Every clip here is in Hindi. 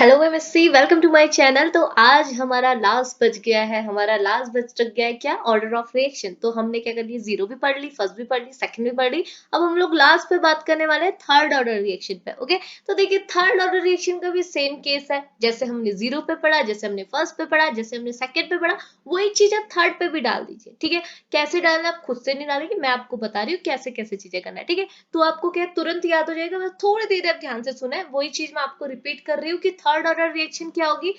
Hello MSc, welcome to my channel. तो आज हमारा लास्ट बच गया है, क्या, ऑर्डर ऑफ रिएक्शन। तो हमने क्या कर लिया, जीरो भी पढ़ ली, फर्स्ट भी पढ़ ली, सेकंड भी पढ़ ली। अब हम लोग लास्ट पे बात करने वाले हैं थर्ड ऑर्डर रिएक्शन पे। ओके, तो देखिए थर्ड ऑर्डर रिएक्शन का भी सेम केस है। जैसे हमने जीरो पे पढ़ा, जैसे हमने फर्स्ट पे पढ़ा, जैसे हमने सेकंड पे पढ़ा, वही चीज आप थर्ड पे भी डाल दीजिए। ठीक है, कैसे डालना आप खुद से नहीं डालेंगे, मैं आपको बता रही हूँ कैसे कैसे चीजें करना है। ठीक है, तो आपको क्या तुरंत याद हो जाएगा, बस थोड़ी देर आप ध्यान से सुने। वही चीज मैं आपको रिपीट कर रही हूँ कि थर्ड ऑर्डर रिएक्शन क्या होगी,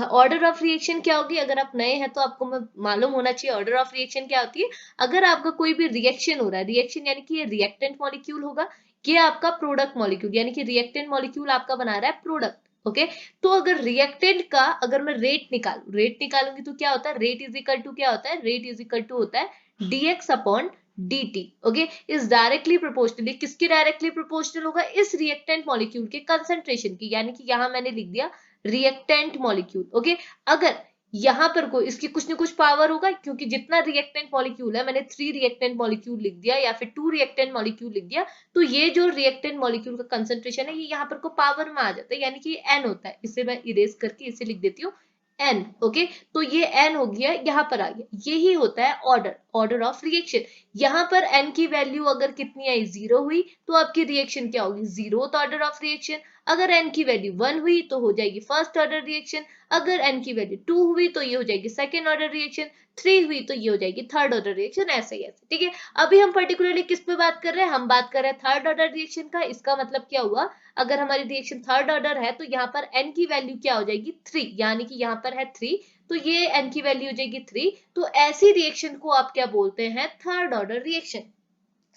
ऑर्डर ऑफ रिएक्शन क्या होगी। अगर आप नए हैं तो आपको मालूम होना चाहिए ऑर्डर ऑफ रिएक्शन क्या होती है। अगर आपका कोई भी रिएक्शन हो रहा है, रिएक्शन यानी कि ये रिएक्टेंट मॉलिक्यूल होगा, ये आपका प्रोडक्ट मॉलिक्यूल, यानी कि रिएक्टेंट मॉलिक्यूल आपका बना रहा है प्रोडक्ट। ओके, तो अगर रिएक्टेंट का अगर मैं रेट निकालूंगी तो क्या होता है, रेट इज इक्वल टू क्या होता है, रेट इज इक्वल टू होता है dx upon dt। Okay, is directly proportional. किसकी डायरेक्टली प्रोपोर्शनल होगा, इस रिएक्टेंट मॉलिक्यूल के कंसंट्रेशन की, यानी कि यहां मैंने लिख दिया रिएक्टेंट मॉलिक्यूल। ओके, अगर यहां पर कोई इसकी कुछ न कुछ पावर होगा, क्योंकि जितना रिएक्टेंट मॉलिक्यूल है, मैंने 3 रिएक्टेंट मॉलिक्यूल लिख दिया या फिर 2 रिएक्टेंट मॉलिक्यूल लिख दिया, तो ये जो रिएक्टेंट मॉलिक्यूल का कंसंट्रेशन है ये यहाँ पर को पावर में आ जाता है, यानी कि n होता है। इसे मैं इरेज करके इसे लिख देती हूँ n। ओके, तो ये n हो गया, यहाँ पर आ गया। यही होता है ऑर्डर ऑफ रिएक्शन। यहाँ पर n की वैल्यू अगर कितनी आई, जीरो हुई, तो आपकी रिएक्शन क्या होगी, जीरो ऑर्डर ऑफ रिएक्शन। अगर n की वैल्यू 1 हुई तो हो जाएगी फर्स्ट ऑर्डर रिएक्शन। अगर n की वैल्यू 2 हुई तो ये हो जाएगी सेकेंड ऑर्डर रिएक्शन। 3 हुई तो ये हो जाएगी थर्ड ऑर्डर रिएक्शन। ऐसे ही ऐसे। ठीक है, अभी हम पर्टिकुलरली किस पे बात कर रहे हैं, हम बात कर रहे हैं थर्ड ऑर्डर रिएक्शन का। इसका मतलब क्या हुआ, अगर हमारी रिएक्शन थर्ड ऑर्डर है तो यहाँ पर n की वैल्यू क्या हो जाएगी, 3, यानी कि यहाँ पर है 3, तो ये n की वैल्यू हो जाएगी 3। तो ऐसी रिएक्शन को आप क्या बोलते हैं, थर्ड ऑर्डर रिएक्शन।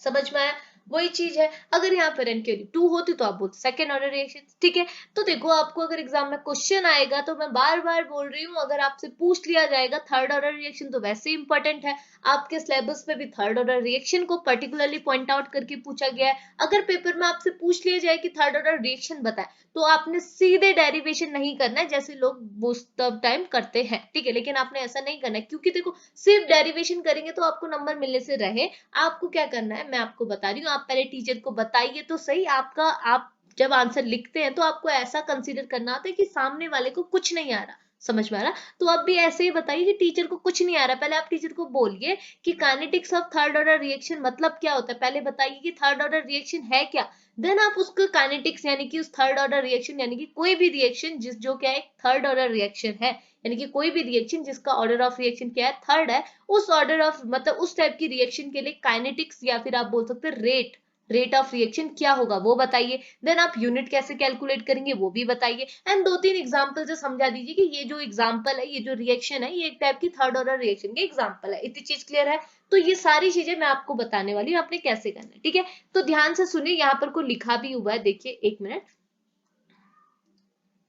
समझ में आया, वही चीज है। अगर यहाँ पर n की वैल्यू 2 होती तो आप बोलते सेकेंड ऑर्डर रिएक्शन। ठीक है, तो देखो आपको अगर एग्जाम में क्वेश्चन आएगा, तो मैं बार बार बोल रही हूँ, अगर आपसे पूछ लिया जाएगा थर्ड ऑर्डर रिएक्शन तो वैसे ही इंपॉर्टेंट है। आपके सिलेबस में भी थर्ड ऑर्डर रिएक्शन को पर्टिकुलरली पॉइंट आउट करके पूछा गया है। अगर पेपर में आपसे पूछ लिया जाए कि थर्ड ऑर्डर रिएक्शन बताए, तो आपने सीधे डेरिवेशन नहीं करना है जैसे लोग मोस्ट ऑफ टाइम करते हैं। ठीक है, लेकिन आपने ऐसा नहीं करना है, क्योंकि देखो सिर्फ डेरिवेशन करेंगे तो आपको नंबर मिलने से रहे। आपको क्या करना है, मैं आपको बता रही हूँ, आप पहले टीचर को बताइए तो सही। आप जब आंसर लिखते हैं तो आपको ऐसा कंसीडर करना होता है कि सामने वाले को कुछ नहीं आ रहा। समझ में आ रहा, तो आप भी ऐसे ही बताइए कि टीचर को कुछ नहीं आ रहा। पहले आप टीचर को बोलिए कि kinetics of third order reaction मतलब क्या होता है, पहले बताइए कि थर्ड ऑर्डर रिएक्शन है क्या। देन आप उसको काइनेटिक्स यानी कि उस थर्ड ऑर्डर रिएक्शन, यानी कि कोई भी रिएक्शन जिस जो क्या है थर्ड ऑर्डर रिएक्शन है, यानी कि कोई भी रिएक्शन जिसका ऑर्डर ऑफ रिएक्शन क्या है, थर्ड है, उस ऑर्डर ऑफ मतलब उस टाइप की रिएक्शन के लिए काइनेटिक्स या फिर आप बोल सकते हैं रेट ऑफ रिएक्शन क्या होगा वो बताइए। देन आप यूनिट कैसे कैलकुलेट करेंगे वो भी बताइए। एंड 2-3 एग्जांपल से समझा दीजिए कि ये जो एग्जांपल है, ये जो रिएक्शन है, ये एक टाइप की थर्ड ऑर्डर रिएक्शन के एग्जांपल है। इतनी चीज क्लियर है, तो ये सारी चीजें मैं आपको बताने वाली हूँ आपने कैसे करना है। ठीक है, तो ध्यान से सुनिए, यहाँ पर कोई लिखा भी हुआ है, देखिए एक मिनट।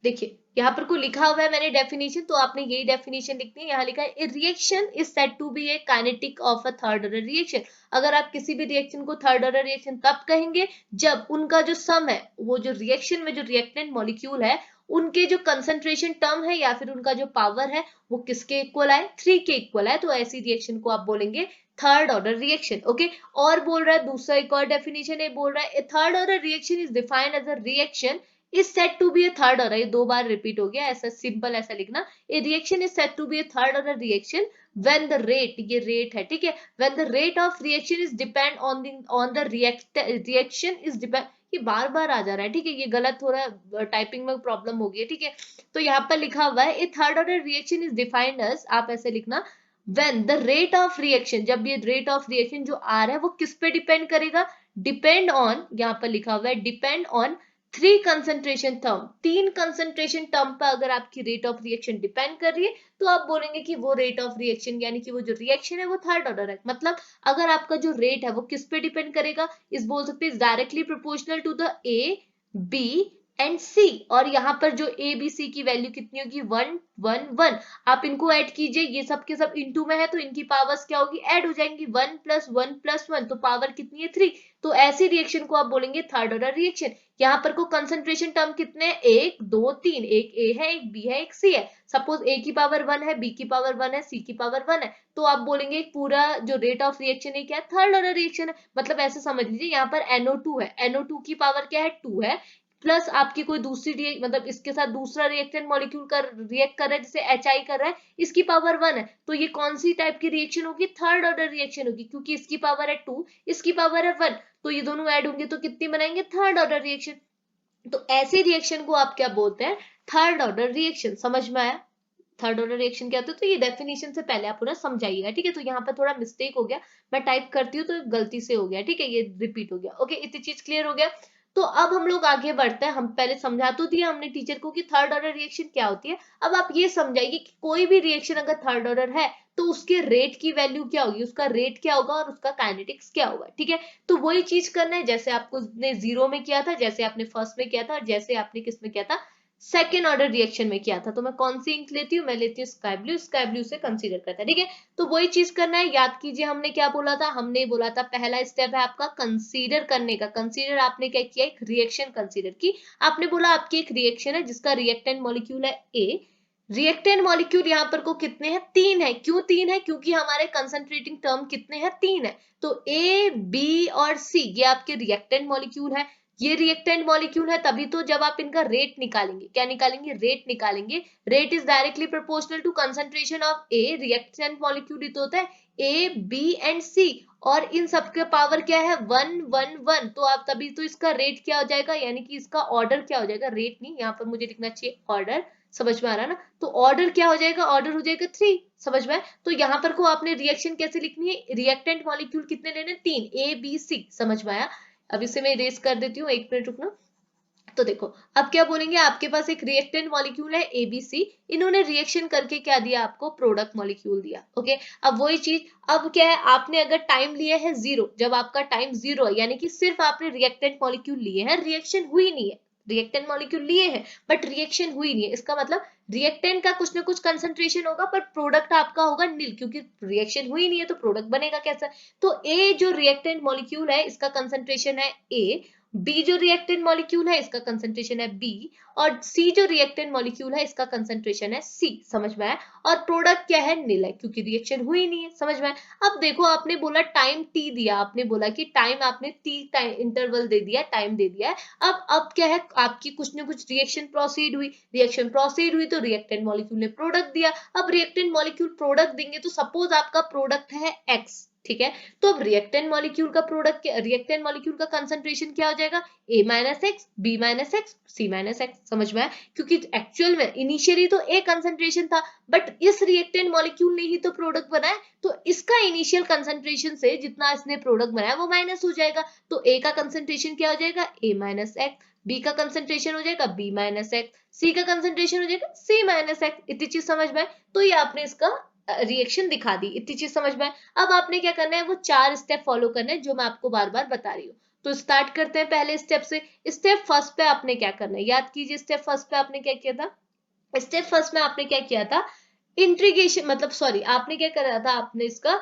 देखिए यहाँ पर कोई लिखा हुआ है मैंने डेफिनेशन, तो आपने यही डेफिनेशन लिखनी है। यहाँ लिखा है reaction is said to be a kinetic of a third order reaction. अगर आप किसी भी रिएक्शन को थर्ड ऑर्डर रिएक्शन तब कहेंगे जब उनका जो सम है, वो जो रिएक्शन में जो रिएक्टेंट मॉलिक्यूल है, उनके जो कंसंट्रेशन टर्म है या फिर उनका जो पावर है, वो किसके इक्वल आए, 3 के इक्वल आए, तो ऐसी रिएक्शन को आप बोलेंगे थर्ड ऑर्डर रिएक्शन। ओके, और बोल रहा है दूसरा एक और डेफिनेशन है, बोल रहा है third order reaction is defined as a reaction is said to be a third order, ये दो बार रिपीट हो गया, ऐसा सिंपल ऐसा लिखना। a reaction is said to be a third order reaction when the rate, ये रेट है, ठीक है, when the rate of reaction is depend on the reaction is depend, ये बार बार आ जा रहा है, ठीक है, ये गलत हो रहा है, टाइपिंग में प्रॉब्लम हो गई है। ठीक है, तो यहाँ पर लिखा हुआ है a third order reaction is defined as, आप ऐसे लिखना, when the rate of reaction, जब ये रेट ऑफ रिएक्शन जो आ रहा है वो किस पे डिपेंड करेगा, डिपेंड ऑन, यहाँ पर लिखा हुआ है depend on 3 concentration term, 3 concentration term पर अगर आपकी रेट ऑफ रिएक्शन डिपेंड कर रही है, तो आप बोलेंगे कि वो रेट ऑफ रिएक्शन यानी कि वो जो रिएक्शन है वो थर्ड ऑर्डर है। मतलब अगर आपका जो रेट है वो किस पे डिपेंड करेगा, इस बोल सकते हैं directly proportional to the A B and C. और यहाँ पर जो ए बी सी की वैल्यू कितनी होगी, 1 1 1। आप इनको ऐड कीजिए, ये सब के सब इनटू में है तो इनकी पावर्स क्या होगी, ऐड हो जाएंगी, 1 + 1 + 1, तो पावर कितनी है, 3। तो ऐसी रिएक्शन को आप बोलेंगे थर्ड ऑर्डर रिएक्शन। यहाँ पर को कंसंट्रेशन टर्म कितने हैं, 1 2 3, एक ए है, एक बी है, एक सी है। सपोज ए की पावर 1 है, बी की पावर 1 है, सी की पावर 1 है, तो आप बोलेंगे पूरा जो रेट ऑफ रिएक्शन है क्या है, थर्ड ऑर्डर रिएक्शन है। मतलब ऐसे समझ लीजिए यहाँ पर NO2 है, NO2 की पावर क्या है, 2 है, प्लस आपकी कोई दूसरी मतलब इसके साथ दूसरा रिएक्टेंट मॉलिक्यूल कर रिएक्ट कर रहा है, जैसे HI कर रहा है, इसकी पावर 1 है, तो ये कौन सी टाइप की रिएक्शन होगी? थर्ड ऑर्डर रिएक्शन होगी, क्योंकि इसकी पावर है 2, इसकी पावर है 1, तो ये दोनों ऐड होंगे तो कितनी बनाएंगे? Third order reaction. तो ऐसे रिएक्शन को आप क्या बोलते हैं? Third order reaction. समझ में आया? थर्ड ऑर्डर रिएक्शन क्या होता है? तो ये डेफिनेशन से पहले आप पूरा समझाइएगा, ठीक है? तो यहाँ पर थोड़ा मिस्टेक हो गया, मैं टाइप करती हूँ तो गलती से हो गया, ठीक है? ये रिपीट हो गया। ओके, इतनी चीज क्लियर हो गया। तो अब हम लोग आगे बढ़ते हैं। हम पहले समझा तो दिया हमने टीचर को कि थर्ड ऑर्डर रिएक्शन क्या होती है। अब आप ये समझाइए कि कोई भी रिएक्शन अगर थर्ड ऑर्डर है तो उसके रेट की वैल्यू क्या होगी, उसका रेट क्या होगा और उसका काइनेटिक्स क्या होगा, ठीक है? तो वही चीज करना है जैसे आपको ने जीरो में किया था, जैसे आपने फर्स्ट में किया था, और जैसे आपने किस में किया था? सेकेंड ऑर्डर रिएक्शन में किया था। तो मैं कौन सी इंक लेती हूँ? मैं लेती हूँ स्काई ब्लू, स्काई ब्लू से कंसीडर करता है, ठीक है? तो वही चीज करना है। याद कीजिए हमने क्या बोला था? हमने बोला था पहला स्टेप है आपका कंसीडर करने का। कंसीडर आपने क्या किया? एक रिएक्शन कंसीडर की। आपने बोला आपकी एक रिएक्शन है जिसका रिएक्टेंट मॉलिक्यूल है ए। रिएक्टेंट मॉलिक्यूल यहाँ पर को कितने हैं? 3 है। क्यों 3 है? क्योंकि हमारे कंसंट्रेटिंग टर्म कितने हैं? 3 है। तो ए, बी और सी ये आपके रिएक्टेंट मॉलिक्यूल है। ये रिएक्टेंट मॉलिक्यूल है, तभी तो जब आप इनका रेट निकालेंगे, क्या निकालेंगे? रेट निकालेंगे। Rate is directly proportional to concentration of A. Reactant molecule तो होता है ए, बी एंड सी, और इन सबके पावर क्या है? 1 1 1। तो आप तभी तो इसका रेट क्या हो जाएगा, यानी कि इसका ऑर्डर क्या हो जाएगा? रेट नहीं, यहाँ पर मुझे लिखना चाहिए ऑर्डर। समझ में आ रहा है ना? तो ऑर्डर क्या हो जाएगा? ऑर्डर हो जाएगा 3। समझ में? तो यहाँ पर को आपने रिएक्शन कैसे लिखनी है? रिएक्टेंट मॉलिक्यूल कितने लेने? 3, ए बी सी। समझ में आया? अब इसे मैं इरेज कर देती हूँ, 1 मिनट रुकना। तो देखो अब क्या बोलेंगे? आपके पास एक रिएक्टेंट मॉलिक्यूल है एबीसी, इन्होंने रिएक्शन करके क्या दिया आपको? प्रोडक्ट मॉलिक्यूल दिया। ओके, अब वही चीज, अब क्या है? आपने अगर टाइम लिया है 0, जब आपका टाइम 0 है, यानी कि सिर्फ आपने रिएक्टेंट मॉलिक्यूल लिए हैं, रिएक्शन हुई नहीं है। रिएक्टेंट मॉलिक्यूल लिए हैं बट रिएक्शन हुई नहीं है, इसका मतलब रिएक्टेंट का कुछ ना कुछ कंसंट्रेशन होगा पर प्रोडक्ट आपका होगा नील, क्योंकि रिएक्शन हुई नहीं है तो प्रोडक्ट बनेगा कैसा? तो ए जो रिएक्टेंट मॉलिक्यूल है इसका कंसंट्रेशन है ए, बी जो रिएक्टेंट मॉलिक्यूल है इसका कंसंट्रेशन है बी, और सी जो रिएक्टेंट मॉलिक्यूल है इसका कंसंट्रेशन है सी। समझ में आया? और प्रोडक्ट क्या है? नील है, क्योंकि रिएक्शन हुई नहीं है। समझ में आया? अब देखो आपने बोला टाइम टी दिया, आपने बोला कि टाइम आपने टी टाइम इंटरवल दे दिया, टाइम दे दिया है। अब क्या है? आपकी कुछ ना कुछ रिएक्शन प्रोसीड हुई, रिएक्शन प्रोसीड हुई तो रिएक्टेंट मॉलिक्यूल ने प्रोडक्ट दिया। अब रिएक्टेंट मॉलिक्यूल प्रोडक्ट देंगे तो सपोज आपका प्रोडक्ट है एक्स, ठीक है? तो अब रिएक्टेंट मॉलिक्यूल का प्रोडक्ट, रिएक्टेंट मॉलिक्यूल का कंसंट्रेशन क्या हो जाएगा? A minus x, B minus x, C minus x. समझ में आया? क्योंकि एक्चुअल में इनिशियली तो ए कंसंट्रेशन था, बट इस रिएक्टेंट मॉलिक्यूल ने ही तो प्रोडक्ट बनाया, तो इसका इनिशियल कंसंट्रेशन से जितना इसने प्रोडक्ट बनाया वो माइनस हो जाएगा। तो ए का कंसंट्रेशन क्या हो जाएगा? ए माइनस एक्स, बी का कंसंट्रेशन हो जाएगा बी माइनस एक्स, सी का कंसंट्रेशन हो जाएगा सी माइनस एक्स। इतनी चीज समझ में आए? तो ये आपने इसका रिएक्शन दिखा दी। इतनी चीज समझ में आए? अब आपने क्या करना है? वो 4 स्टेप फॉलो करने हैं जो मैं आपको बार बार बता रही हूँ। तो स्टार्ट करते हैं पहले स्टेप से। स्टेप फर्स्ट पे आपने क्या करना है? याद कीजिए स्टेप फर्स्ट पे आपने क्या किया था? स्टेप फर्स्ट में आपने क्या किया था? इंट्रीगेशन, मतलब सॉरी, आपने क्या करा था? आपने इसका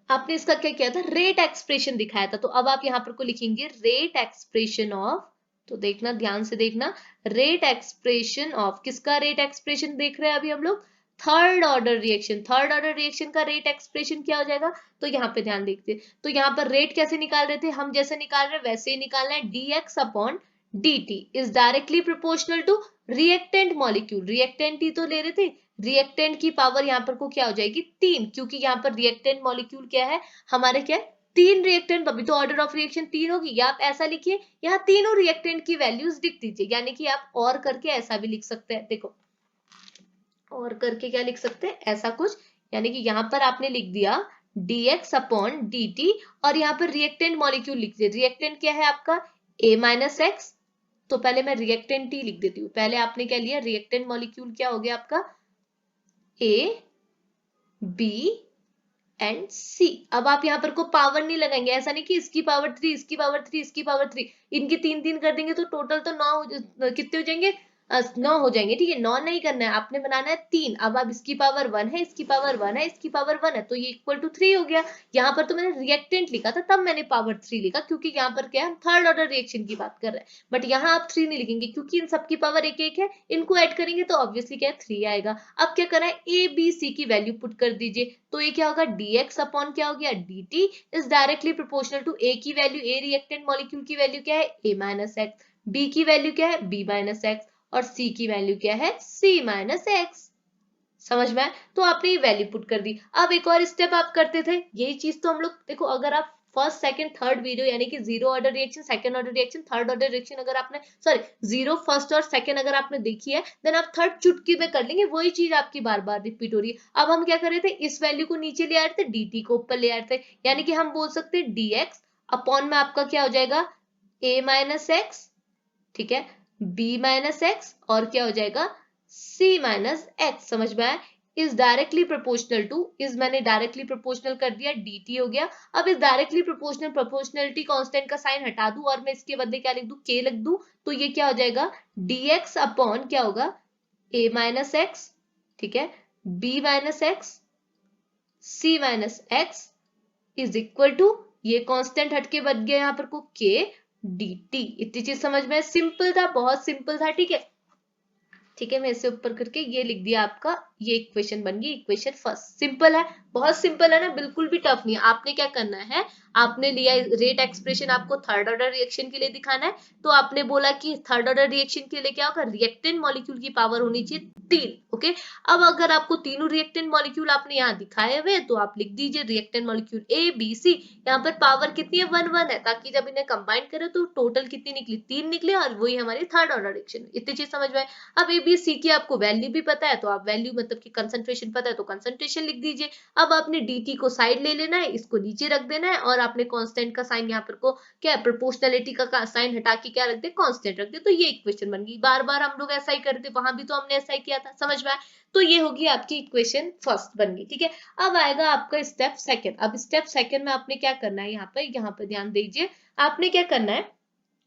आपने इसका क्या किया था? रेट एक्सप्रेशन दिखाया था। तो अब आप यहां पर को लिखेंगे रेट एक्सप्रेशन ऑफ, तो देखना ध्यान से देखना, रेट एक्सप्रेशन ऑफ किसका? रेट एक्सप्रेशन देख रहे हैं अभी हम लोग, third order reaction. Third order reaction का रेट एक्सप्रेशन क्या हो जाएगा? तो यहाँ पे ध्यान देखते, तो यहाँ पर रेट कैसे निकाल रहे थे हम? जैसे निकाल रहे वैसे ही निकालना है। dx upon dt is directly proportional to reactant molecule. Reactant ही तो ले रहे थे, रिएक्टेंट की पावर यहाँ पर को क्या हो जाएगी? 3, क्योंकि यहाँ पर रिएक्टेंट मॉलिक्यूल क्या है हमारे? क्या है? 3 रिएक्टेंट, अभी तो ऑर्डर ऑफ रिएक्शन 3 होगी। या आप ऐसा लिखिए, यहाँ तीनों रिएक्टेंट की वैल्यूज लिख दीजिए, यानी कि आप और करके ऐसा भी लिख सकते हैं। देखो और करके क्या लिख सकते हैं? ऐसा कुछ, यानी कि यहाँ पर आपने लिख दिया dx अपॉन dt, और यहाँ पर रिएक्टेंट मॉलिक्यूल लिख दिया। रिएक्टेंट क्या है आपका? a minus x. तो पहले मैं रिएक्टेंट ही लिख देती हूँ। पहले आपने क्या लिया? रिएक्टेंट मॉलिक्यूल क्या हो गया आपका? ए, बी एंड सी। अब आप यहाँ पर को पावर नहीं लगाएंगे, ऐसा नहीं कि इसकी पावर 3, इसकी पावर 3, इसकी पावर 3, इनकी 3 3 कर देंगे तो टोटल तो 9 कितने हो जाएंगे? 9 हो जाएंगे, ठीक है। 9 नहीं करना है, आपने बनाना है 3। अब इसकी पावर 1 है, इसकी पावर 1 है, इसकी पावर 1 है, तो ये इक्वल टू 3 हो गया। यहाँ पर तो मैंने रिएक्टेंट लिखा था, तब मैंने पावर 3 लिखा, क्योंकि यहाँ पर क्या है, हम थर्ड ऑर्डर रिएक्शन की बात कर रहे हैं। बट यहाँ आप 3 नहीं लिखेंगे, क्योंकि इन सबकी पावर एक एक है, इनको ऐड करेंगे तो ऑब्वियसली क्या है, 3 आएगा। अब क्या करना है, ए बी सी की वैल्यू पुट कर दीजिए, तो ये क्या होगा, dx अपॉन क्या हो गया, dt is directly proportional to A की वैल्यू, ए रिएक्टेंट मॉलिक्यूल की वैल्यू क्या है, a माइनस एक्स, बी की वैल्यू क्या है, b माइनस एक्स, और C की वैल्यू क्या है, C माइनस एक्स। समझ में आया? तो आपने ये वैल्यू पुट कर दी। अब एक और स्टेप आप करते थे, यही चीज तो हम लोग देखो, अगर आप फर्स्ट सेकंड थर्ड वीडियो यानी कि zero order reaction, second order reaction, third order reaction अगर आपने, सॉरी, जीरो फर्स्ट और सेकंड अगर आपने देखी है, देन आप थर्ड चुटकी में कर लेंगे, वही चीज आपकी बार बार रिपीट हो रही है। अब हम क्या कर रहे थे, इस वैल्यू को नीचे ले आ रहे थे, dt को ऊपर ले आ रहे थे, यानी कि हम बोल सकते हैं dx अपॉन में आपका क्या हो जाएगा, a माइनस एक्स, ठीक है, b माइनस एक्स, और क्या हो जाएगा, c माइनस एक्स। समझ में आया? Is directly proportional to, is मैंने डायरेक्टली प्रोपोर्शनल कर दिया, dt हो गया। अब इस डायरेक्टली प्रोपोर्शनल, प्रोपोर्शनलिटी कांस्टेंट का साइन हटा दूं और मैं इसके बदले क्या लिख दूं, k लिख दूं, तो ये क्या हो जाएगा, dx अपॉन क्या होगा, a माइनस एक्स, ठीक है, b minus X, c minus X is equal to, ये कांस्टेंट हटके बच गया यहाँ पर को k dt। इतनी चीज समझ में, सिंपल था, बहुत सिंपल था, ठीक है। ठीक है, मैं इसे ऊपर करके ये लिख दिया आपका, ये इक्वेशन बन गई, इक्वेशन फर्स्ट। सिंपल है, बहुत सिंपल है ना, बिल्कुल भी टफ नहीं है। आपने क्या करना है, आपने लिया रेट एक्सप्रेशन, आपको थर्ड ऑर्डर रिएक्शन के लिए दिखाना है, तो आपने बोला कि थर्ड ऑर्डर रिएक्शन के लिए क्या होगा, रिएक्टेंट मॉलिक्यूल की पावर होनी चाहिए 3। ओके, अब अगर आपको तीनों रिएक्टेंट मॉलिक्यूल आपने यहाँ दिखाए हुए, तो आप लिख दीजिए reactant molecule A B C, यहाँ पर पावर कितनी है, 1 1 है, ताकि जब इन्हें कंबाइन करें तो टोटल कितनी निकली, 3 निकले, और वही हमारी थर्ड ऑर्डर रिएक्शन। इतनी चीज समझ में। अब ए बी सी की आपको वैल्यू भी पता है, तो आप वैल्यू मतलब कि कंसंट्रेशन पता है, तो कंसंट्रेशन लिख दीजिए। अब आपने dt को साइड ले लेना है, इसको नीचे रख देना है, और आपने कांस्टेंट का साइन यहाँ पर को क्या है, प्रोपोर्शनलिटी का साइन हटा के क्या रख दे, कांस्टेंट रख दे, तो ये इक्वेशन बन गई। बार बार हम लोग ऐसा ही करते, वहां भी तो हमने ऐसा ही किया था, समझ में आया? तो ये होगी आपकी इक्वेशन फर्स्ट बन गई, ठीक है। अब आएगा आपका स्टेप सेकंड। अब स्टेप सेकंड में आपने क्या करना है, यहाँ पर ध्यान दीजिए, आपने क्या करना है,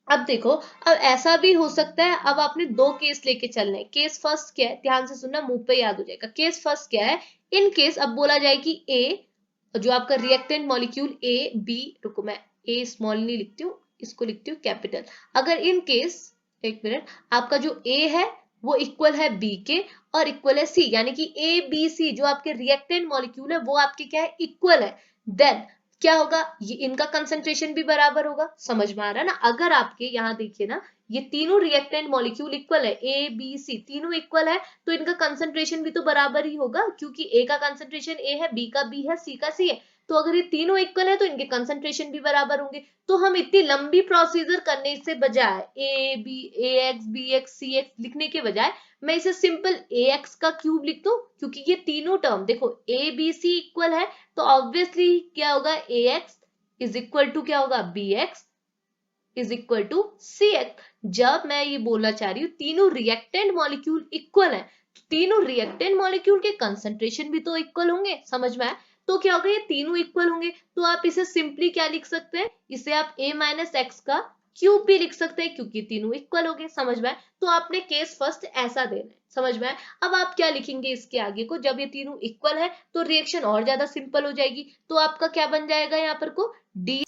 अब देखो, अब ऐसा भी हो सकता है, अब आपने दो केस लेके चलना है। केस फर्स्ट क्या है, ध्यान से सुनना, मुंह पे याद हो जाएगा। केस फर्स्ट क्या है, इन केस अब बोला जाए कि ए, जो आपका रिएक्टेंट मॉलिक्यूल ए बी, रुको मैं ए स्मॉल नहीं लिखती हूँ, इसको लिखती हूँ कैपिटल। अगर इन केस, एक मिनट, आपका जो ए है वो इक्वल है बी के, और इक्वल है सी, यानी कि ए बी सी जो आपके रिएक्टेंट मॉलिक्यूल है वो आपके क्या है, इक्वल है, देन क्या होगा, ये इनका कंसंट्रेशन भी बराबर होगा। समझ में आ रहा है ना? अगर आपके यहाँ देखिए ना, ये तीनों रिएक्टेंट मॉलिक्यूल इक्वल है, ए बी सी तीनों इक्वल है, तो इनका कंसंट्रेशन भी तो बराबर ही होगा, क्योंकि ए का कंसंट्रेशन ए है, बी का बी है, सी का सी है। तो अगर ये तीनों इक्वल है तो इनके कंसंट्रेशन भी बराबर होंगे। तो हम इतनी लंबी प्रोसीजर करने से बजाय A B, A X B X C X लिखने के बजाय मैं इसे सिंपल ए एक्स का क्यूब लिख दूं, क्योंकि ये तीनों टर्म देखो ए बी सी इक्वल है, तो ऑब्वियसली क्या होगा, A X is equal to क्या होगा, B X is equal to C X. जब मैं ये बोलना चाह रही हूँ तीनों रिएक्टेंट मॉलिक्यूल इक्वल है, तीनों रिएक्टेंट मॉलिक्यूल के कंसंट्रेशन भी तो इक्वल होंगे। समझ में आया? तो क्या होगा, ये तीनों इक्वल होंगे, तो आप इसे सिंपली क्या लिख सकते हैं, इसे आप a माइनस एक्स का क्यूब भी लिख सकते हैं, क्योंकि तीनों इक्वल हो गए। समझ में आया? तो आपने केस फर्स्ट ऐसा देना है। समझ में आया? अब आप क्या लिखेंगे इसके आगे को, जब ये तीनों इक्वल है तो रिएक्शन और ज्यादा सिंपल हो जाएगी। तो आपका क्या बन जाएगा यहाँ पर को, D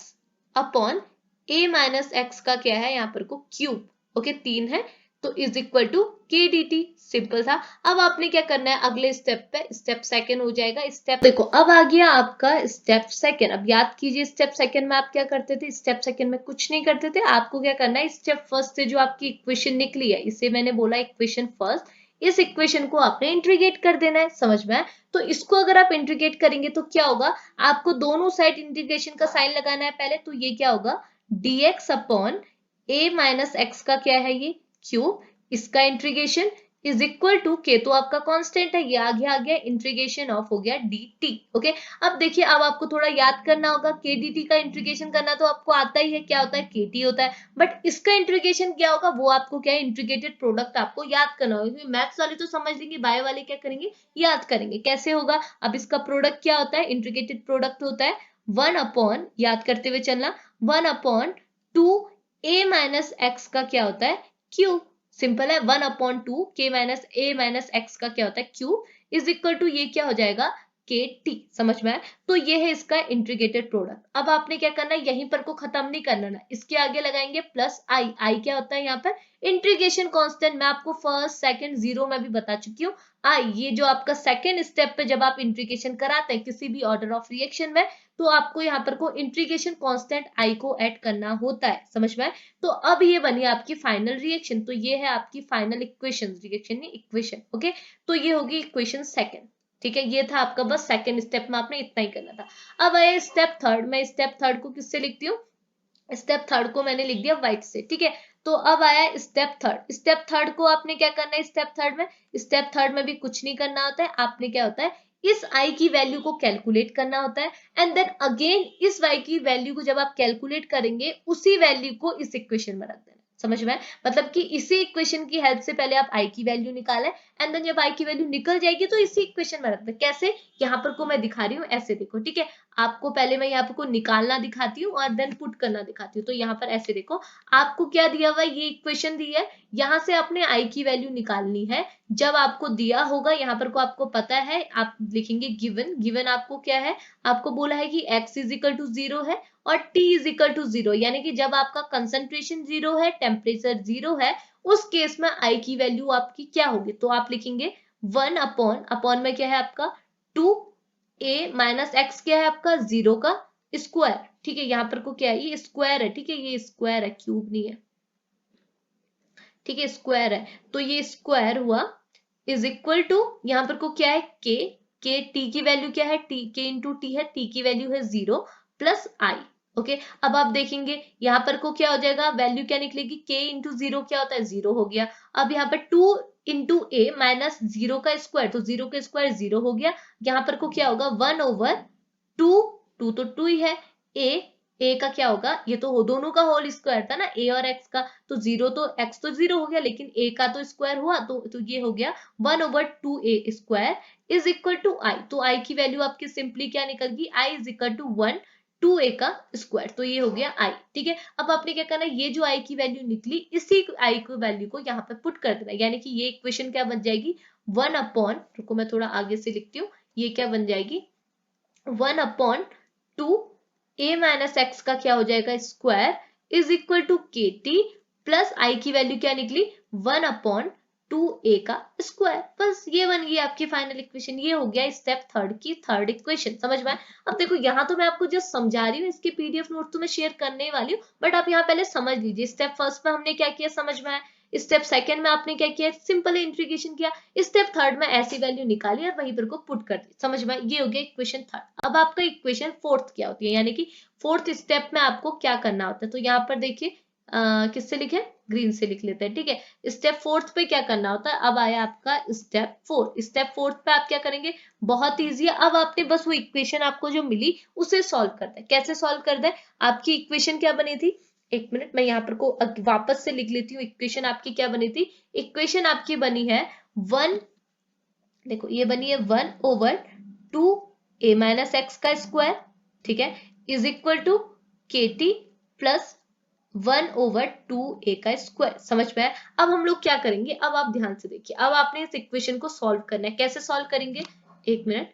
upon a minus x का क्या है यहाँ पर को क्यूब, ओके 3 है, तो इज इक्वल टू के डी टी। सिंपल था। अब आपने क्या करना है अगले स्टेप पे, स्टेप सेकंड हो जाएगा। स्टेप देखो अब आ गया आपका स्टेप सेकंड। अब याद कीजिए स्टेप सेकंड में आप क्या करते थे, स्टेप सेकंड में कुछ नहीं करते थे, आपको क्या करना है, स्टेप फर्स्ट से जो आपकी इक्वेशन निकली है, इसे मैंने बोला इक्वेशन फर्स्ट, इस इक्वेशन को आपने इंटीग्रेट कर देना है। समझ में आया? तो इसको अगर आप इंटीग्रेट करेंगे तो क्या होगा, आपको दोनों साइड इंटीग्रेशन का साइन लगाना है पहले, तो ये क्या होगा, dx upon a minus x का क्या है, ये क्यूब, इसका इंटीग्रेशन इज इक्वल टू के, तो आपका कांस्टेंट है, ये आगे आ गया, इंटीग्रेशन ऑफ हो गया dt। ओके, अब देखिए, अब आपको थोड़ा याद करना होगा, के dt का इंटीग्रेशन करना तो आपको आता ही है, क्या होता है, kt होता है, बट इसका इंटीग्रेशन क्या होगा, वो आपको क्या है, इंटीग्रेटेड प्रोडक्ट आपको याद करना होगा। मैथ्स वाले तो समझ लेंगे, बायो वाले क्या करेंगे, याद करेंगे। कैसे होगा, अब इसका प्रोडक्ट क्या होता है, इंटीग्रेटेड प्रोडक्ट होता है 1 अपॉन, याद करते हुए चलना, 1 अपॉन 2 a माइनस एक्स का क्या होता है, क्यूब। सिंपल है, 1/2 k minus a minus x का क्या होता है क्यूब इज इक्वल टू ये क्या हो जाएगा के टी। समझ में आया? तो ये है इसका इंटीग्रेटेड प्रोडक्ट। अब आपने क्या करना है, यहीं पर को खत्म नहीं करना ना, इसके आगे लगाएंगे प्लस आई। आई क्या होता है यहाँ पर इंटीग्रेशन कांस्टेंट। मैं आपको फर्स्ट सेकंड जीरो में भी बता चुकी हूँ। आई ये जो आपका सेकंड स्टेप पे जब आप इंटीग्रेशन कराते हैं किसी भी ऑर्डर ऑफ रिएक्शन में, तो आपको यहाँ पर को इंटीग्रेशन कांस्टेंट आई को ऐड करना होता है। समझ में आया? तो अब ये बनी आपकी फाइनल रिएक्शन। तो ये है आपकी फाइनल इक्वेशन, रिएक्शन नहीं इक्वेशन। ओके, तो ये होगी इक्वेशन सेकंड। ठीक है, ये था आपका बस सेकंड स्टेप में आपने इतना ही करना था। अब आया स्टेप थर्ड। मैं स्टेप थर्ड को किससे लिखती हूँ, स्टेप थर्ड को मैंने लिख दिया व्हाइट से। ठीक है, तो अब आया स्टेप थर्ड। स्टेप थर्ड को आपने क्या करना है, स्टेप थर्ड में, स्टेप थर्ड में भी कुछ नहीं करना होता है। आपने क्या होता है इस आई की वैल्यू को कैलकुलेट करना होता है, एंड देन अगेन इस वाई की वैल्यू को जब आप कैलकुलेट करेंगे उसी वैल्यू को इस इक्वेशन में रख देना। समझ में? मतलब कि इसी इक्वेशन की हेल्प से पहले आप आई की वैल्यू निकालें, एंड देन जब आई की वैल्यू निकल जाएगी तो इसी इक्वेशन में रख दें। कैसे, यहाँ पर को मैं दिखा रही हूँ, ऐसे देखो। ठीक है, आपको पहले मैं यहाँ पर को निकालना दिखाती हूँ और देन पुट करना दिखाती हूँ। तो यहाँ पर ऐसे देखो, आपको क्या दिया हुआ है, ये इक्वेशन दी है, यहाँ से आपने आई की वैल्यू निकालनी है। जब आपको दिया होगा यहाँ पर को आपको पता है, आप लिखेंगे गिवन। गिवन आपको क्या है, आपको बोला है कि x इज इक्वल टू 0 है और t इज इक्वल टू 0, यानी कि जब आपका कंसंट्रेशन 0 है, टेम्परेचर 0 है, उस केस में आई की वैल्यू आपकी क्या होगी। तो आप लिखेंगे 1 अपॉन, अपॉन में क्या है आपका 2a माइनस एक्स क्या है आपका 0 का स्क्वायर। ठीक है, यहाँ पर को क्या है, ये स्क्वायर है। ठीक है, ये स्क्वायर है, क्यूब नहीं है। ठीक है, स्क्वायर है, तो ये स्क्वायर हुआ इज इक्वल टू, यहाँ पर को क्या है के टी की वैल्यू क्या है, टी के इंटू टी है, टी की वैल्यू है 0 प्लस आई। ओके, अब आप देखेंगे यहाँ पर को क्या हो जाएगा, वैल्यू क्या निकलेगी, के इंटू 0 क्या होता है 0 हो गया। अब यहाँ पर 2 इंटू ए माइनस 0 का स्क्वायर, तो 0 का स्क्वायर 0 हो गया। यहाँ पर को क्या होगा 1/2, 2 तो 2 ही है, ए का क्या होगा, ये तो दोनों का होल स्क्वायर था ना, ए और एक्स का, तो 0 तो एक्स तो 0 हो गया, लेकिन ए का तो स्क्वायर हुआ, तो ये हो गया 1/2a square is equal to I. तो आई की वैल्यू आपकी सिंपली क्या निकल गई, I is equal to 2a का स्क्वायर। तो ये हो गया आई। ठीक है, अब आपने क्या करना है, ये जो आई की वैल्यू निकली इसी आई की वैल्यू को यहाँ पे पुट कर देना, यानी कि ये इक्वेशन क्या बन जाएगी 1 अपॉन, रुको मैं थोड़ा आगे से लिखती हूँ, ये क्या बन जाएगी 1/2 a माइनस एक्स का क्या हो जाएगा स्क्वायर इज इक्वल टू के टी प्लस आई की वैल्यू क्या निकली 1/2a का स्क्वायर। बस ये बन गई आपकी फाइनल इक्वेशन। ये हो गया स्टेप थर्ड की थर्ड इक्वेशन। समझ में आया? अब देखो यहाँ तो मैं आपको जस्ट समझा रही हूँ, इसके पीडीएफ नोट तो मैं शेयर करने वाली हूँ, बट आप यहाँ पहले समझ लीजिए। स्टेप फर्स्ट में हमने क्या किया समझ में आया, स्टेप सेकंड में आपने क्या किया सिंपल इंटीग्रेशन किया, स्टेप थर्ड में ऐसी वैल्यू निकाली और वहीं पर को पुट कर दी। समझ में? ये हो गया इक्वेशन थर्ड। अब आपका इक्वेशन फोर्थ क्या होती है, यानी कि फोर्थ स्टेप में आपको क्या करना होता है। तो यहाँ पर देखिए किससे लिखे, ग्रीन से लिख लेते हैं। ठीक है, स्टेप फोर्थ पे क्या करना होता है। अब आया आपका स्टेप फोर। स्टेप फोर्थ पे आप क्या करेंगे, बहुत ईजी है। अब आपने बस वो इक्वेशन आपको जो मिली उसे सॉल्व करना है। कैसे सॉल्व करना है, आपकी इक्वेशन क्या बनी थी, एक मिनट मैं यहाँ पर को वापस से लिख लेती हूँ। इक्वेशन आपकी क्या बनी थी, इक्वेशन आपकी बनी है 1, देखो ये बनी है 1/2a माइनस एक्स का स्क्वायर, ठीक है, इज इक्वल टू के टी प्लस 1/2a का स्क्वायर। समझ में आया? अब हम लोग क्या करेंगे, अब आप ध्यान से देखिए, अब आपने इस इक्वेशन को सॉल्व करना है। कैसे सॉल्व करेंगे, एक मिनट,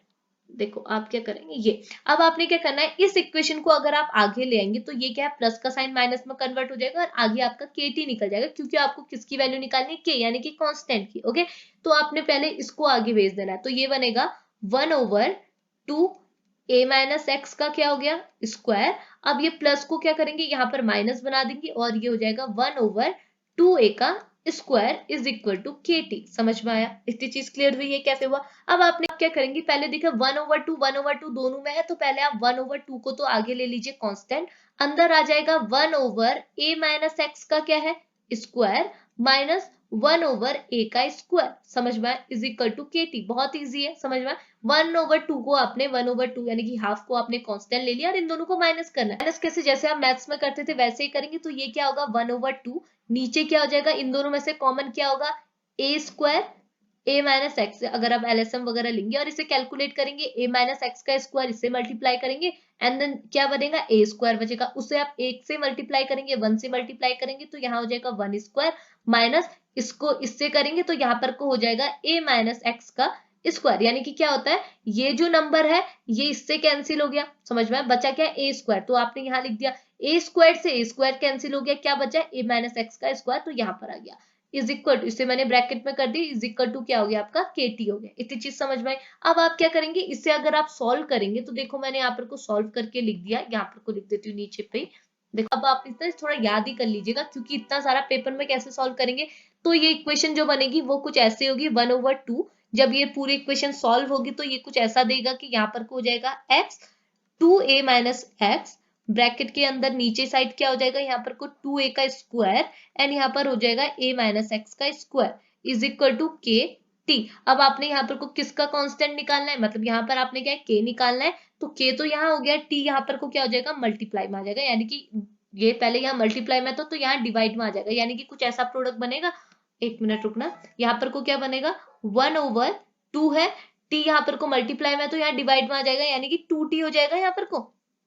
देखो आप क्या करेंगे, ये अब आपने क्या करना है, इस इक्वेशन को अगर आप आगे ले आएंगे तो ये क्या है, प्लस का साइन माइनस में कन्वर्ट हो जाएगा और आगे आपका के टी निकल जाएगा, क्योंकि आपको किसकी वैल्यू निकालनी है, के यानी कि कांस्टेंट की। ओके, तो आपने पहले इसको आगे भेज देना है। तो ये बनेगा 1/2a माइनस एक्स का क्या हो गया स्क्वायर। अब ये प्लस को क्या करेंगे, यहाँ पर माइनस बना देंगे और ये हो जाएगा 1/2a का स्क्वायर इज इक्वल टू के टी। समझ में आया? इतनी चीज क्लियर हुई है कैसे हुआ। अब आपने क्या करेंगे, पहले देखिए 1/2 दोनों में है, तो पहले आप 1/2 को तो आगे ले लीजिए कांस्टेंट, अंदर आ जाएगा 1/a माइनस एक्स का क्या है स्क्वायर माइनस 1/a का स्क्वायर। समझ में आया? इज इक्वल टू के टी। बहुत ईजी है, समझ में आया? 1/2 को आपने 1/2 यानी कि हाफ को आपने कांस्टेंट ले लिया और इन दोनों को माइनस करना है। माइनस कैसे, जैसे आप मैथ्स में करते थे वैसे ही करेंगे। तो ये क्या होगा 1/2, नीचे क्या हो जाएगा, इन दोनों में से कॉमन क्या होगा a square a minus x, अगर आप एलएसएम वगैरह लेंगे और इसे कैलकुलेट करेंगे, a माइनस एक्स का स्क्वायर इससे मल्टीप्लाई करेंगे एंड देन क्या बनेगा a स्क्वायर बचेगा, उसे आप 1 से मल्टीप्लाई करेंगे, 1 से मल्टीप्लाई करेंगे तो यहाँ हो जाएगा 1 स्क्वायर माइनस इसको इससे करेंगे तो यहाँ पर को हो जाएगा a माइनस एक्स का स्क्वायर, यानी कि क्या होता है, ये जो नंबर है ये इससे कैंसिल हो गया, समझ में, बचा क्या, ए स्क्वायर, तो आपने यहाँ लिख दिया ए स्क्वायर से ए स्क्वायर कैंसिल हो गया, क्या बचा, ए माइनस एक्स का स्क्वायर, तो यहाँ पर आ गया इज इक्वल टू, इसे मैंने ब्रैकेट में कर दी, इज इक्वल टू क्या हो गया आपका के टी हो गया। इतनी चीज समझ में आई। अब आप क्या करेंगे, इसे अगर आप सॉल्व करेंगे तो देखो मैंने यहाँ पर को सॉल्व करके लिख दिया, यहाँ पर को लिख देती हूँ नीचे पे। देखो अब आप इतना थोड़ा याद ही कर लीजिएगा, क्योंकि इतना सारा पेपर में कैसे सॉल्व करेंगे, तो ये इक्वेशन जो बनेगी वो कुछ ऐसे होगी 1/2। जब ये पूरी इक्वेशन सॉल्व होगी तो ये कुछ ऐसा देगा कि यहाँ पर को हो जाएगा x 2a minus x, bracket के अंदर नीचे साइड क्या हो जाएगा, यहाँ पर को 2a का स्क्वायर एंड यहाँ पर हो जाएगा a माइनस एक्स का स्क्वायर इज इक्वल टू के टी। अब आपने यहाँ पर को किसका कांस्टेंट निकालना है, मतलब यहाँ पर आपने क्या है k निकालना है, तो k तो यहाँ हो गया, t यहाँ पर को क्या हो जाएगा, मल्टीप्लाई में आ जाएगा, यानी कि ये पहले यहाँ मल्टीप्लाई में तो यहाँ डिवाइड में आ जाएगा, यानी कि कुछ ऐसा प्रोडक्ट बनेगा। एक मिनट रुकना, यहाँ पर को क्या बनेगा 1/2 है, टी यहाँ पर को मल्टीप्लाई में तो यहाँ डिवाइड में आ जाएगा, यानी कि 2t हो जाएगा, यहाँ पर को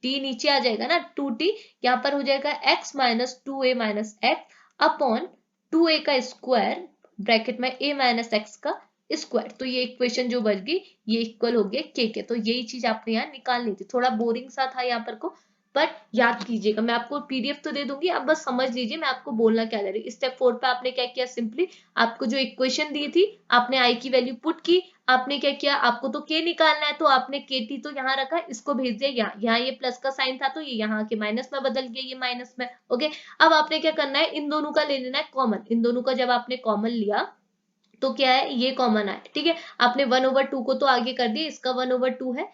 t नीचे आ जाएगा ना 2t, यहाँ पर हो जाएगा x minus 2a minus x upon 2a का स्क्वायर ब्रैकेट में a माइनस एक्स का स्क्वायर, तो ये इक्वेशन जो बन गई ये इक्वल हो गया के, तो यही चीज आपने यहाँ निकालनी थी। थोड़ा बोरिंग सा था यहाँ पर को, बट याद कीजिएगा, मैं आपको पीडीएफ तो दे दूंगी, आप बस समझ लीजिए मैं आपको बोलना क्या चाह रही हूँ। स्टेप 4 पे आपने क्या किया, सिंपली आपको जो इक्वेशन दी थी आपने आई की वैल्यू पुट की, आपने क्या किया, आपको तो के निकालना है तो आपने के टी तो यहाँ रखा, इसको भेज दिया यहाँ, यहाँ ये प्लस का साइन था तो ये यहाँ के माइनस में बदल गया, ये माइनस में। ओके, अब आपने क्या करना है, इन दोनों का ले लेना है कॉमन, इन दोनों का जब आपने कॉमन लिया तो क्या है, ये कॉमन आया, ठीक है, आपने 1/2 को तो आगे कर दिया, इसका 1/2 है,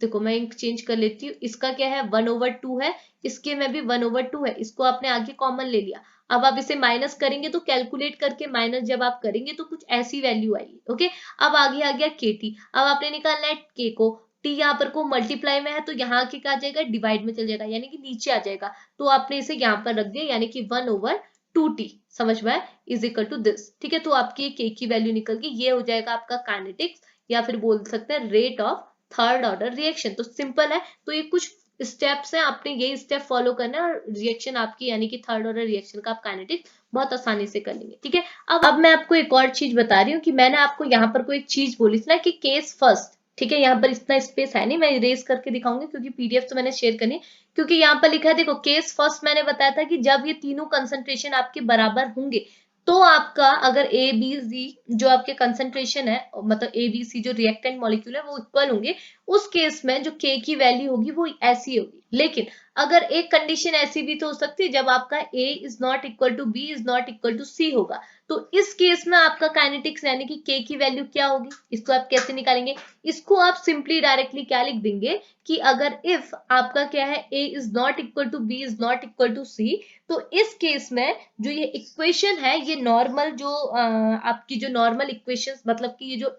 देखो मैं इंक चेंज कर लेती हूँ, इसका क्या है 1/2 है, इसके में भी 1/2 है, इसको आपने आगे कॉमन ले लिया। अब आप इसे माइनस करेंगे तो कैलकुलेट करके माइनस जब आप करेंगे तो कुछ ऐसी वैल्यू आएगी। ओके, अब आगे आ गया के टी, अब आपने निकालना है के को, टी यहाँ पर को मल्टीप्लाई में है तो यहाँ के क्या आ जाएगा, डिवाइड में चल जाएगा, यानी कि नीचे आ जाएगा, तो आपने इसे यहाँ पर रख दिया, यानी कि 1/2t, समझ में, इज इक्वल टू दिस, ठीक है, तो आपकी के की वैल्यू निकल गई, ये हो जाएगा आपका काइनेटिक्स, या फिर बोल सकते हैं rate of third order reaction. तो सिंपल है, तो ये कुछ स्टेप्स हैं, आपने यही स्टेप फॉलो करना है और रिएक्शन आपकी, यानी कि थर्ड ऑर्डर रिएक्शन का आप काइनेटिक्स बहुत आसानी से कर लेंगे, ठीक है। अब मैं आपको एक और चीज बता रही हूँ कि मैंने आपको यहाँ पर कोई एक चीज बोली थी ना कि केस फर्स्ट, ठीक है, यहाँ पर इतना स्पेस है नहीं, मैं इरेज करके दिखाऊंगी क्योंकि पीडीएफ तो मैंने शेयर करनी, क्योंकि यहाँ पर लिखा है, देखो केस फर्स्ट मैंने बताया था कि जब ये तीनों कंसंट्रेशन आपके बराबर होंगे तो आपका अगर ए बी सी जो आपके कंसंट्रेशन है, मतलब ए बी सी जो रिएक्टेंट मॉलिक्यूल है वो इक्वल होंगे, उस केस में जो के की वैल्यू होगी वो ऐसी होगी। लेकिन अगर एक कंडीशन ऐसी भी तो हो सकती है जब आपका A is not equal to B is not equal to C होगा, तो इस केस में आपका काइनेटिक्स यानी कि के की वैल्यू क्या होगी, इसको आप कैसे निकालेंगे, इसको आप सिंपली डायरेक्टली क्या लिख देंगे कि अगर इफ आपका क्या है a is not equal to b is not equal to c, तो इस केस में जो ये इक्वेशन है ये नॉर्मल जो आपकी जो नॉर्मल इक्वेशंस, मतलब कि ये जो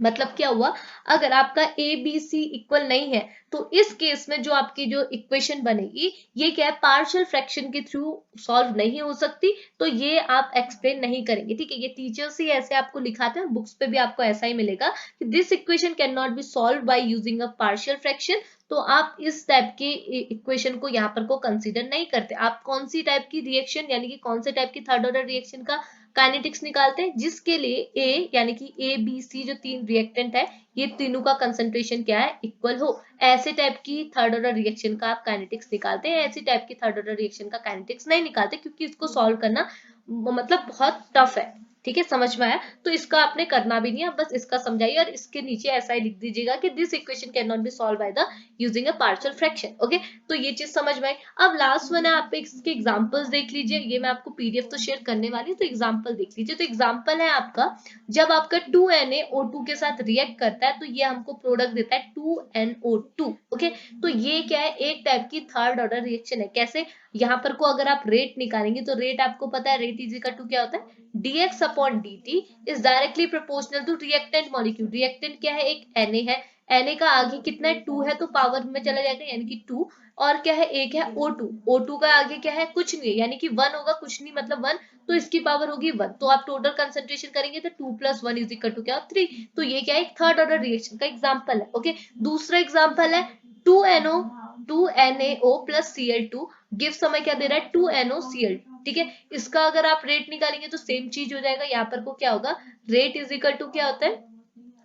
मतलब क्या हुआ, अगर आपका ए बी सी इक्वल नहीं है तो इस केस में जो आपकी जो इक्वेशन बनेगी ये क्या है, पार्शियल फ्रैक्शन के थ्रू सॉल्व नहीं हो सकती, तो ये आप एक्सप्लेन नहीं करेंगे, ठीक है, ये टीचर्स ही ऐसे आपको लिखाते हैं, बुक्स पे भी आपको ऐसा ही मिलेगा कि this equation can not be solve by using a partial fraction, तो आप इस टाइप की इक्वेशन को यहाँ पर को कंसीडर नहीं करते। आप कौन सी टाइप की रिएक्शन, यानी कि कौन से टाइप की थर्ड ऑर्डर रिएक्शन का काइनेटिक्स निकालते हैं, जिसके लिए ए यानी कि ए बी सी जो तीन रिएक्टेंट है ये तीनों का कंसंट्रेशन क्या है, इक्वल हो, ऐसे टाइप की थर्ड ऑर्डर रिएक्शन का आप काइनेटिक्स निकालते हैं, ऐसी टाइप की थर्ड ऑर्डर रिएक्शन का काइनेटिक्स नहीं निकालते, क्योंकि इसको सॉल्व करना मतलब बहुत टफ है, ठीक है, समझ में आया, तो इसका आपने करना भी नहीं है, बस इसका समझाइए और इसके नीचे ऐसा ही लिख दीजिएगा कि this equation can not be solve by the using a partial fraction. Okay, तो ये चीज समझ में आई। अब लास्ट वन है, आप इसके एग्जांपल्स देख लीजिए, ये मैं आपको पीडीएफ तो शेयर करने वाली हूँ, तो एग्जांपल देख लीजिए। तो एग्जांपल है आपका, जब आपका 2Na O2 के साथ रिएक्ट करता है तो ये हमको प्रोडक्ट देता है 2NO2। ओके, तो ये क्या है, एक टाइप की थर्ड ऑर्डर रिएक्शन है। कैसे, यहाँ पर को अगर आप रेट निकालेंगे तो रेट आपको पता है, रेट इज इक्वल टू क्या होता है, dx upon dt is directly proportional to reactant molecule. Reactant क्या है, एक Na है, Na का आगे कितना है 2 है तो पावर में चला जाएगा, यानी कि 2, और क्या है एक है O2, O2 का आगे क्या है कुछ नहीं है, यानी कि 1 होगा, कुछ नहीं मतलब 1, तो इसकी पावर होगी 1, तो आप टोटल कंसंट्रेशन करेंगे तो 2 + 1 इज इक्वल टू क्या 3, तो ये क्या है, एक थर्ड ऑर्डर रिएक्शन का एग्जांपल है। ओके, दूसरा एग्जांपल है 2NO 2NaO plus Cl2 give समय क्या दे रहा है 2NoCl2, ठीक है। इसका अगर आप रेट निकालेंगे तो सेम चीज हो जाएगा। यहाँ पर को क्या होगा, रेट इज इक्वल टू क्या होता है,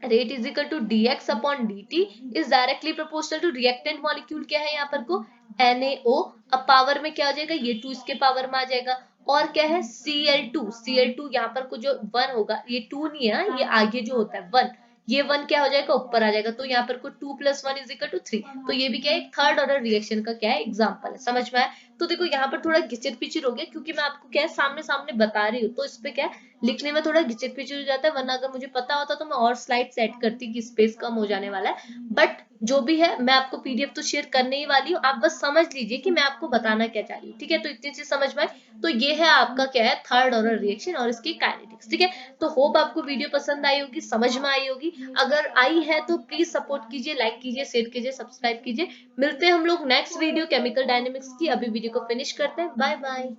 rate is equal to dx upon dt is directly proportional to reactant molecule क्या है यहाँ पर को NaO। अब पावर में क्या हो जाएगा, ये 2 इसके पावर में आ जाएगा। और क्या है Cl2 यहाँ पर को जो 1 होगा, ये 2 नहीं है, ये आगे जो होता है 1, ये 1 क्या हो जाएगा, ऊपर आ जाएगा। तो यहाँ पर को 2 + 1 इज इक्वल टू 3। तो ये भी क्या है, थर्ड ऑर्डर रिएक्शन का क्या है, एग्जाम्पल है। समझ में आया। तो देखो यहाँ पर थोड़ा घिचर पिचर हो गया, क्योंकि मैं आपको क्या है सामने सामने बता रही हूँ, तो इस पे क्या है लिखने में थोड़ा घिचक पिचर हो जाता है। वरना अगर मुझे पता होता तो मैं और स्लाइड सेट करती कि स्पेस कम हो जाने वाला है। बट जो भी है, मैं आपको पीडीएफ तो शेयर करने ही वाली हूँ, आप बस समझ लीजिए कि मैं आपको बताना क्या चाह रही हूँ। ठीक है, तो इतनी चीज समझ में आए। तो ये है आपका क्या है, थर्ड ऑर्डर रिएक्शन और इसकी काइनेटिक्स। ठीक है, तो होप आपको वीडियो पसंद आई होगी, समझ में आई होगी। अगर आई है तो प्लीज सपोर्ट कीजिए, लाइक कीजिए, शेयर कीजिए, सब्सक्राइब कीजिए। मिलते हैं हम लोग नेक्स्ट वीडियो केमिकल डायनेमिक्स की। अभी वीडियो को फिनिश करते हैं। Bye bye.